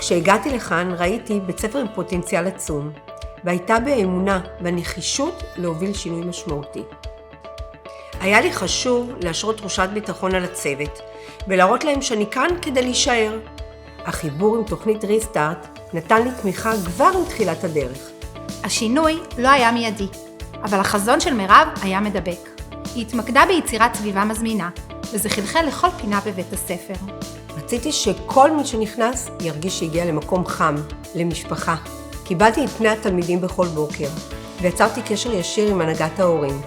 כשהגעתי לכאן ראיתי בית ספר עם פוטנציאל עצום, והייתה באמונה והנחישות להוביל שינוי משמעותי. היה לי חשוב להשרות תחושת ביטחון על הצוות, ולהראות להם שאני כאן כדי להישאר. החיבור עם תוכנית ריסטארט נתן לי תמיכה כבר עם תחילת הדרך. השינוי לא היה מיידי, אבל החזון של מירב היה מדבק. היא התמקדה ביצירת סביבה מזמינה, וזה חלחל לכל פינה בבית הספר. רציתי שכל מי שנכנס ירגיש שהגיע למקום חם, למשפחה. קיבלתי את פני התלמידים בכל בוקר, ויצרתי קשר ישיר עם הנהגת ההורים.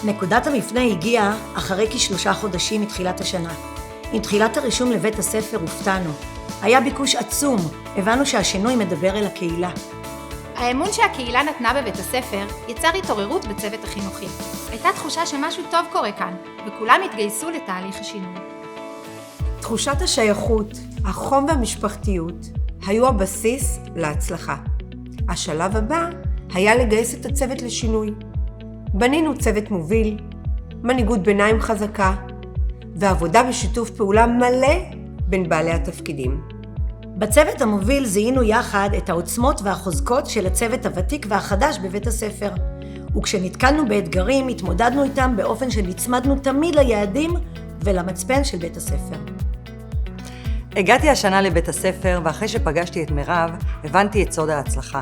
נקודת המפנה הגיעה אחרי כ3 חודשים מתחילת השנה. עם תחילת הרישום לבית הספר הופתענו. היה ביקוש עצום, הבנו שהשינוי מדבר אל הקהילה. האמון שהקהילה נתנה בבית הספר יצר התעוררות בצוות החינוכי. הייתה תחושה שמשהו טוב קורה כאן, וכולם התגייסו לתהליך השינוי. תחושת השייכות, החום והמשפחתיות היו הבסיס להצלחה. השלב הבא היה לגייס את הצוות לשינוי. בנינו צוות מוביל, מנהיגות ביניים חזקה, ועבודה בשיתוף פעולה מלא בין בעלי התפקידים. בצוות המוביל זיהינו יחד את העוצמות והחוזקות של הצוות הוותיק והחדש בבית הספר. וכשנתקלנו באתגרים, התמודדנו איתם באופן שנצמדנו תמיד ליעדים ולמצפן של בית הספר. הגעתי השנה לבית הספר, ואחרי שפגשתי את מירב, הבנתי את סוד ההצלחה.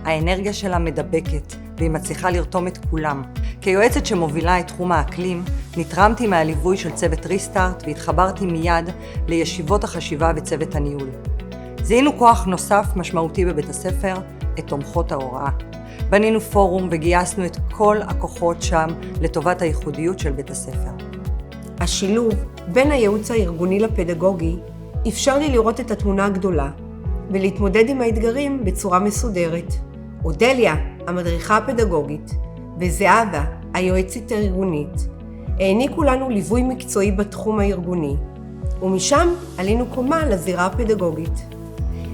האנרגיה שלה מדבקת, והיא מצליחה לרתום את כולם. כיועצת שמובילה את תחום האקלים, נתרמתי מהליווי של צוות ריסטארט, והתחברתי מיד לישיבות החשיבה וצוות הניהול. זיהינו כוח נוסף משמעותי בבית הספר, את תומכות ההוראה. בנינו פורום וגייסנו את כל הכוחות שם לטובת הייחודיות של בית הספר. השילוב בין הייעוץ הארגוני לפדגוגי אפשר לי לראות את התמונה הגדולה ולהתמודד עם האתגרים בצורה מסודרת. אודליה, המדריכה הפדגוגית, וזהבה, היועצת הארגונית, העניקו לנו ליווי מקצועי בתחום הארגוני, ומשם עלינו קומה לזירה הפדגוגית.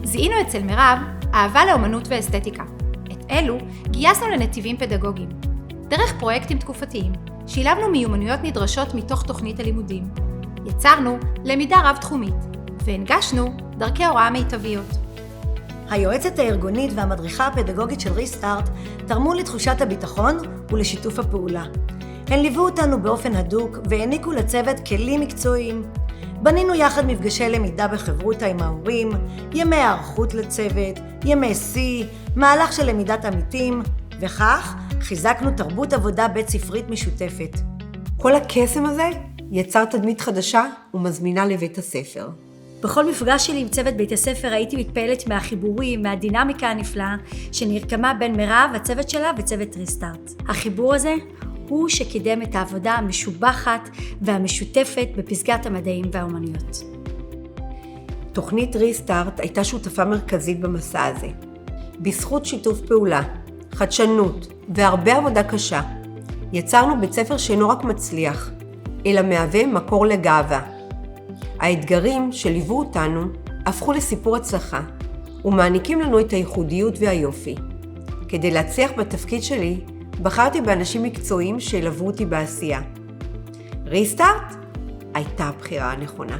זיהינו אצל מירב אהבה לאמנות ואסתטיקה. את אלו גייסנו לנתיבים פדגוגיים. דרך פרויקטים תקופתיים, שילבנו מיומנויות נדרשות מתוך תוכנית הלימודים. יצרנו למידה רב-תחומית, והנגשנו דרכי הוראה מיטביות. היועצת הארגונית והמדריכה הפדגוגית של ריסטארט תרמו לתחושת הביטחון ולשיתוף הפעולה. הן ליוו אותנו באופן הדוק והעניקו לצוות כלים מקצועיים. בנינו יחד מפגשי למידה בחברותה עם ההורים, ימי הערכות לצוות, ימי שיא, מהלך של למידת עמיתים, וכך חיזקנו תרבות עבודה בית ספרית משותפת. כל הקסם הזה יצר תדמית חדשה ומזמינה לבית הספר. בכל מפגש שלי עם צוות בית הספר הייתי מתפעלת מהחיבורים, מהדינמיקה הנפלאה שנרקמה בין מירב, הצוות שלה וצוות ריסטארט. החיבור הזה הוא שקידם את העבודה המשובחת והמשותפת בפסגת המדעים והאומנויות. תוכנית ריסטארט הייתה שותפה מרכזית במסע הזה. בזכות שיתוף פעולה, חדשנות והרבה עבודה קשה, יצרנו בית ספר שאינו רק מצליח, אלא מהווה מקור לגאווה. האתגרים שליוו אותנו הפכו לסיפור הצלחה, ומעניקים לנו את הייחודיות והיופי. כדי להצליח בתפקיד שלי, בחרתי באנשים מקצועיים שילוו אותי בעשייה. ריסטארט הייתה הבחירה הנכונה.